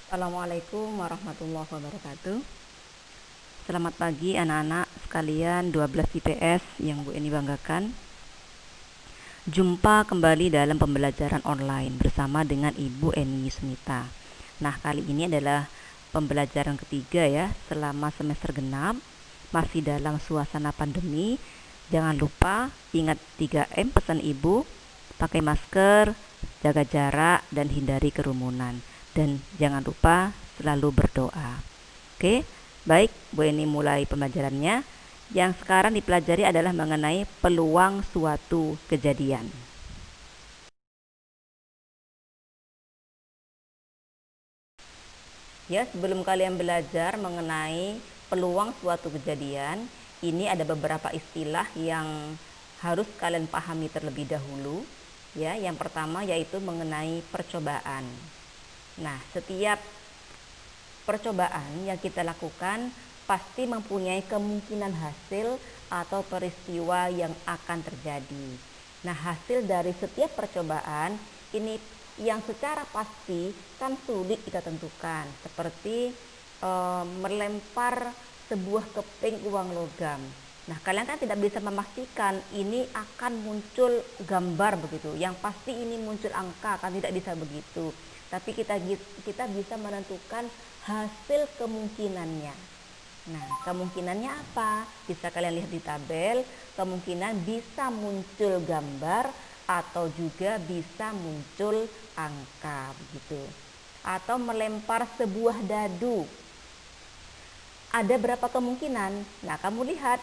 Assalamualaikum warahmatullahi wabarakatuh. Selamat pagi anak-anak sekalian 12 IPS yang Bu Eni banggakan. Jumpa kembali dalam pembelajaran online bersama dengan Ibu Eni Yusmita. Nah, kali ini adalah pembelajaran ketiga ya selama semester genap, masih dalam suasana pandemi. Jangan lupa ingat 3M pesan Ibu, pakai masker, jaga jarak, dan hindari kerumunan. Dan jangan lupa selalu berdoa. Oke, baik, Bu Eni mulai pembelajarannya. Yang sekarang dipelajari adalah mengenai peluang suatu kejadian. Ya, sebelum kalian belajar mengenai peluang suatu kejadian, ini ada beberapa istilah yang harus kalian pahami terlebih dahulu. Ya, yang pertama yaitu mengenai percobaan. Nah, setiap percobaan yang kita lakukan pasti mempunyai kemungkinan hasil atau peristiwa yang akan terjadi. Nah, hasil dari setiap percobaan ini yang secara pasti kan sulit kita tentukan, seperti melempar sebuah keping uang logam. Nah, kalian kan tidak bisa memastikan ini akan muncul gambar begitu. Yang pasti ini muncul angka, kan tidak bisa begitu. Tapi kita bisa menentukan hasil kemungkinannya. Nah, kemungkinannya apa? Bisa kalian lihat di tabel. Kemungkinan bisa muncul gambar atau juga bisa muncul angka begitu. Atau melempar sebuah dadu. Ada berapa kemungkinan? Nah, kamu lihat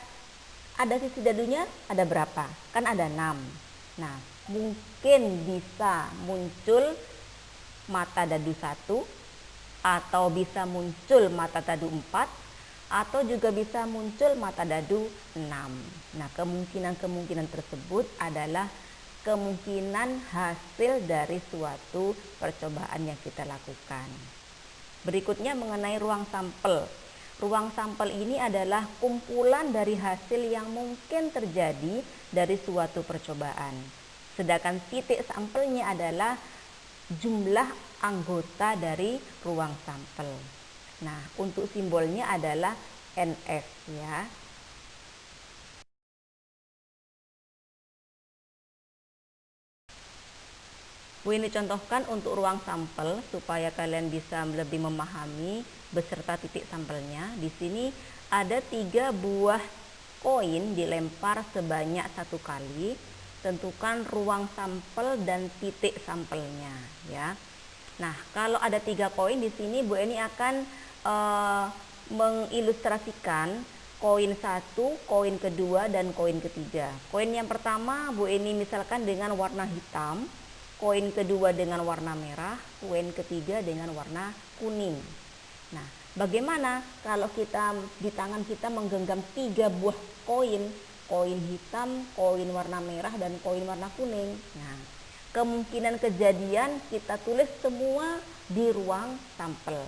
ada sisi dadunya ada berapa? Kan ada 6. Nah, mungkin bisa muncul mata dadu 1, atau bisa muncul mata dadu 4, atau juga bisa muncul mata dadu 6. Nah, kemungkinan-kemungkinan tersebut adalah kemungkinan hasil dari suatu percobaan yang kita lakukan. Berikutnya mengenai ruang sampel. Ruang sampel ini adalah kumpulan dari hasil yang mungkin terjadi dari suatu percobaan. Sedangkan titik sampelnya adalah jumlah anggota dari ruang sampel. Nah, untuk simbolnya adalah NF ya. Bu ini contohkan untuk ruang sampel supaya kalian bisa lebih memahami beserta titik sampelnya. Di sini ada 3 buah koin dilempar sebanyak 1 kali. Tentukan ruang sampel dan titik sampelnya ya. Nah, kalau ada 3 koin di sini Bu Eni akan mengilustrasikan koin 1, koin kedua, dan koin ketiga. Koin yang pertama Bu Eni misalkan dengan warna hitam, koin kedua dengan warna merah, koin ketiga dengan warna kuning. Nah, bagaimana kalau kita di tangan kita menggenggam 3 buah koin, koin hitam, koin warna merah, dan koin warna kuning. Nah, kemungkinan kejadian kita tulis semua di ruang sampel.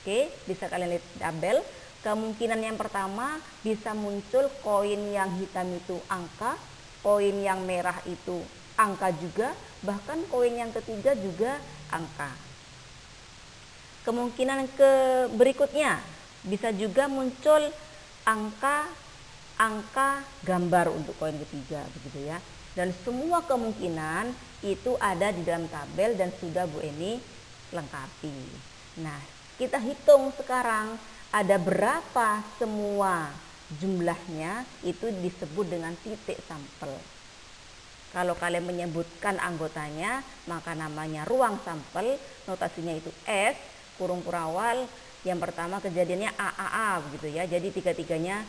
Oke, bisa kalian lihat tabel. Kemungkinan yang pertama bisa muncul koin yang hitam itu angka, koin yang merah itu angka juga, bahkan koin yang ketiga juga angka. Kemungkinan berikutnya bisa juga muncul angka gambar untuk koin ketiga begitu ya. Dan semua kemungkinan itu ada di dalam tabel dan sudah Bu Eni lengkapi. Nah, kita hitung sekarang ada berapa semua jumlahnya, itu disebut dengan titik sampel. Kalau kalian menyebutkan anggotanya, maka namanya ruang sampel, notasinya itu S, kurung kurawal, yang pertama kejadiannya AAA begitu ya. Jadi tiga-tiganya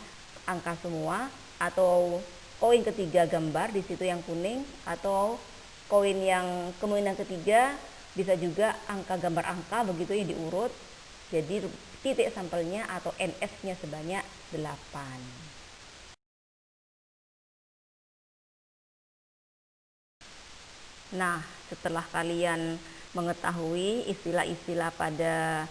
angka semua, atau koin ketiga gambar di situ yang kuning, atau koin yang kemungkinan ketiga bisa juga angka gambar angka begitu ya diurut. Jadi titik sampelnya atau NS-nya sebanyak 8. Nah, setelah kalian mengetahui istilah-istilah pada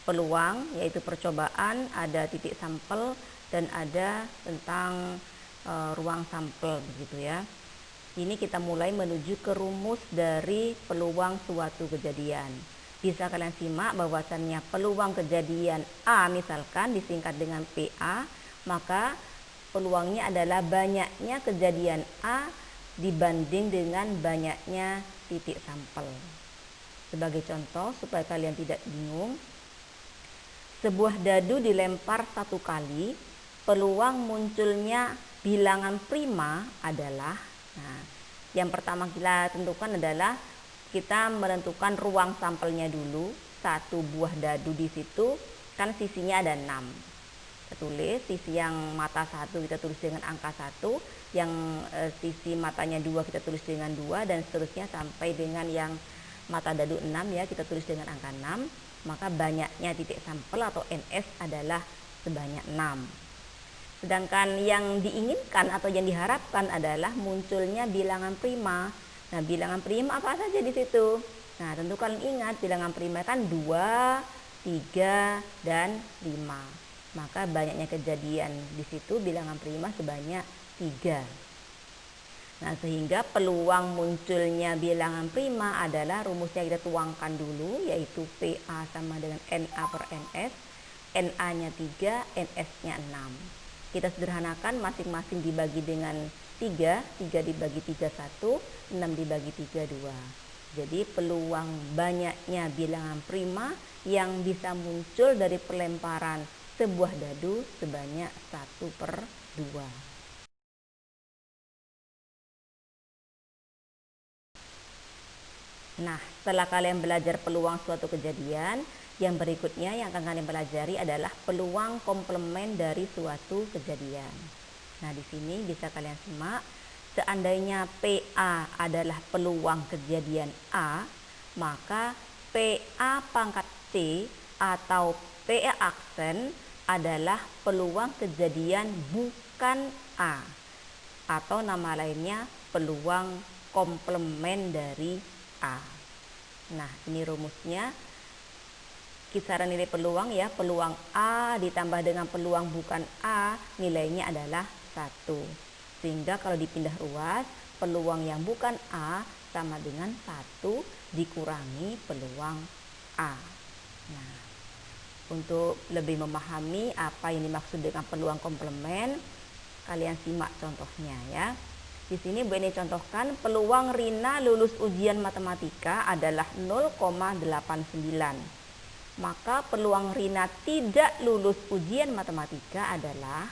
peluang, yaitu percobaan, ada titik sampel, dan ada tentang ruang sampel begitu ya. Ini kita mulai menuju ke rumus dari peluang suatu kejadian. Bisa kalian simak bahwasannya peluang kejadian A misalkan disingkat dengan PA, maka peluangnya adalah banyaknya kejadian A dibanding dengan banyaknya titik sampel. Sebagai contoh supaya kalian tidak bingung, sebuah dadu dilempar 1 kali, peluang munculnya bilangan prima adalah, yang pertama kita tentukan adalah kita menentukan ruang sampelnya dulu. 1 buah dadu di situ kan sisinya ada 6. Kita tulis sisi yang mata 1 kita tulis dengan angka 1, yang sisi matanya 2 kita tulis dengan 2, dan seterusnya sampai dengan yang mata dadu 6 ya kita tulis dengan angka 6. Maka banyaknya titik sampel atau NS adalah sebanyak 6. Sedangkan yang diinginkan atau yang diharapkan adalah munculnya bilangan prima. Nah, bilangan prima apa saja di situ? Nah, tentu kalian ingat bilangan prima kan 2, 3, dan 5. Maka banyaknya kejadian di situ bilangan prima sebanyak 3. Nah, sehingga peluang munculnya bilangan prima adalah rumusnya kita tuangkan dulu, yaitu PA sama dengan NA per NS. NA-nya 3, NS-nya 6. Kita sederhanakan masing-masing dibagi dengan 3 dibagi 3 1, 6 dibagi 3 2. Jadi peluang banyaknya bilangan prima yang bisa muncul dari pelemparan sebuah dadu sebanyak 1/2. Nah, setelah kalian belajar peluang suatu kejadian, yang berikutnya yang akan kalian pelajari adalah peluang komplement dari suatu kejadian. Nah, di sini bisa kalian simak, seandainya PA adalah peluang kejadian A, maka PA pangkat C atau PA aksen adalah peluang kejadian bukan A, atau nama lainnya peluang komplement dari A. Nah, ini rumusnya. Kisaran nilai peluang ya, peluang A ditambah dengan peluang bukan A, nilainya adalah 1. Sehingga kalau dipindah ruas, peluang yang bukan A sama dengan 1 dikurangi peluang A. Nah, untuk lebih memahami apa yang dimaksud dengan peluang komplement, kalian simak contohnya ya. Di sini Bu Eni contohkan peluang Rina lulus ujian matematika adalah 0,89. Maka peluang Rina tidak lulus ujian matematika adalah,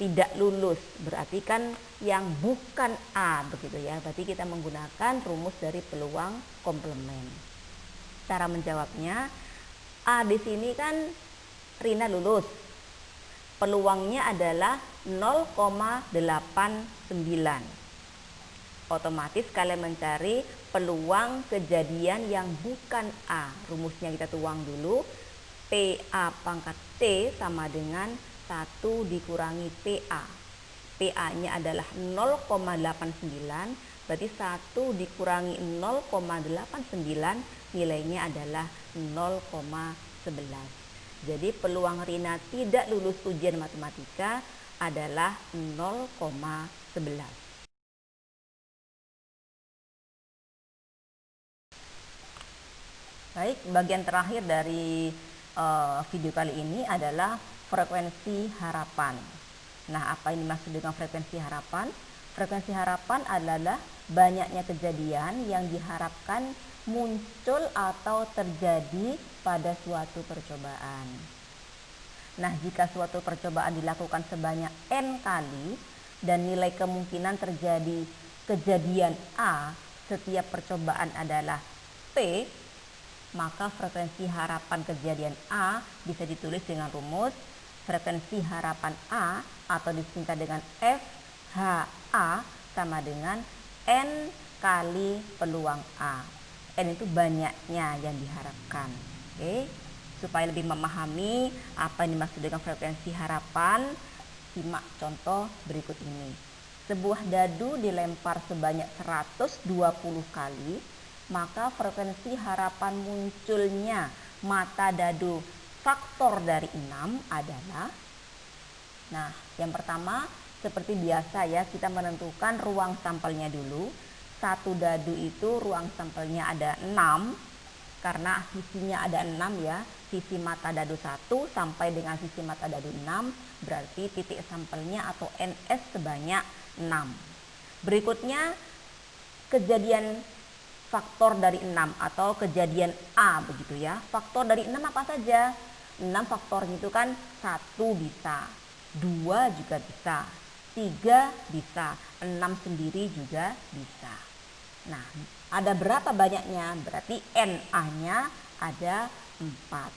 tidak lulus berarti kan yang bukan A begitu ya. Berarti kita menggunakan rumus dari peluang komplement. Cara menjawabnya, A di sini kan Rina lulus. Peluangnya adalah 0,89. Otomatis kalian mencari peluang kejadian yang bukan A. Rumusnya kita tuang dulu. PA pangkat T sama dengan 1 dikurangi PA. PA-nya adalah 0,89. Berarti 1 dikurangi 0,89 nilainya adalah 0,11. Jadi peluang Rina tidak lulus ujian matematika adalah 0,11. Baik, bagian terakhir dari video kali ini adalah frekuensi harapan. Nah, apa yang dimaksud dengan frekuensi harapan? Frekuensi harapan adalah banyaknya kejadian yang diharapkan muncul atau terjadi pada suatu percobaan. Nah, jika suatu percobaan dilakukan sebanyak N kali dan nilai kemungkinan terjadi kejadian A setiap percobaan adalah P, maka frekuensi harapan kejadian A bisa ditulis dengan rumus frekuensi harapan A atau disingkat dengan FHA sama dengan N kali peluang A. N itu banyaknya yang diharapkan. Oke, supaya lebih memahami apa yang dimaksud dengan frekuensi harapan, simak contoh berikut ini. Sebuah dadu dilempar sebanyak 120 kali, maka frekuensi harapan munculnya mata dadu faktor dari 6 adalah, nah, yang pertama seperti biasa ya, kita menentukan ruang sampelnya dulu. Satu dadu itu ruang sampelnya ada 6, karena sisinya ada 6 ya, sisi mata dadu 1 sampai dengan sisi mata dadu 6, berarti titik sampelnya atau NS sebanyak 6. Berikutnya kejadian faktor dari 6 atau kejadian A begitu ya. Faktor dari 6 apa saja? 6 faktornya itu kan 1 bisa, 2 juga bisa, 3 bisa, 6 sendiri juga bisa. Nah, ada berapa banyaknya? Berarti NA-nya ada 4.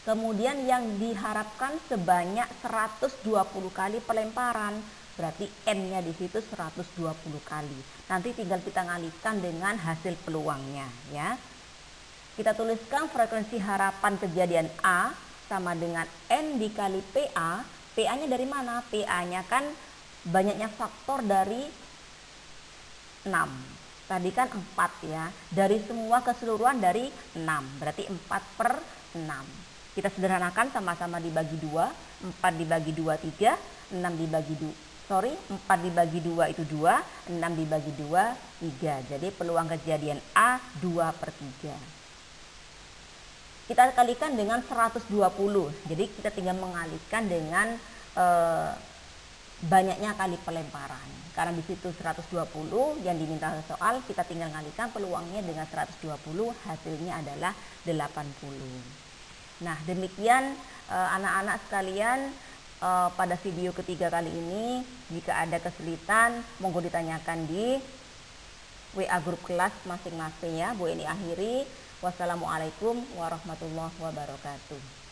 Kemudian yang diharapkan sebanyak 120 kali pelemparan. Berarti N-nya di situ 120 kali. Nanti tinggal kita ngalihkan dengan hasil peluangnya ya. Kita tuliskan frekuensi harapan kejadian A sama dengan N dikali PA. PA-nya dari mana? PA-nya kan banyaknya faktor dari 6. Tadi kan 4 ya. Dari semua keseluruhan dari 6. Berarti 4/6. Kita sederhanakan sama-sama dibagi 2. 4 dibagi 2 3. 4 dibagi 2 itu 2. 6 dibagi 2 3. Jadi peluang kejadian A 2/3. Kita kalikan dengan 120. Jadi kita tinggal mengalihkan dengan banyaknya kali pelemparan. Karena di situ 120 yang diminta soal, kita tinggal ngalihkan peluangnya dengan 120, hasilnya adalah 80. Nah, demikian anak-anak sekalian pada video ketiga kali ini. Jika ada kesulitan, monggo ditanyakan di WA grup kelas masing-masing ya. Bu Eni akhiri. Wassalamualaikum warahmatullahi wabarakatuh.